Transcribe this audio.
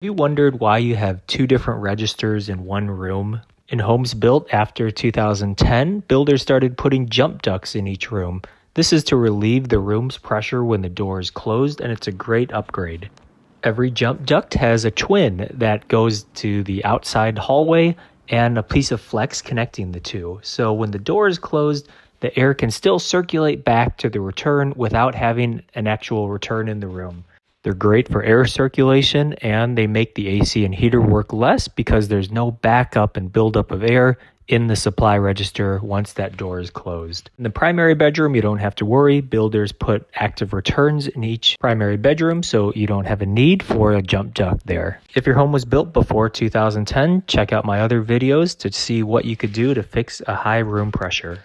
You wondered why you have two different registers in one room? In homes built after 2010, builders started putting jump ducts in each room. This is to relieve the room's pressure when the door is closed, and it's a great upgrade. Every jump duct has a twin that goes to the outside hallway and a piece of flex connecting the two. So when the door is closed, the air can still circulate back to the return without having an actual return in the room. They're great for air circulation, and they make the AC and heater work less because there's no backup and buildup of air in the supply register once that door is closed. In the primary bedroom, you don't have to worry. Builders put active returns in each primary bedroom, so you don't have a need for a jump duct there. If your home was built before 2010, check out my other videos to see what you could do to fix a high room pressure.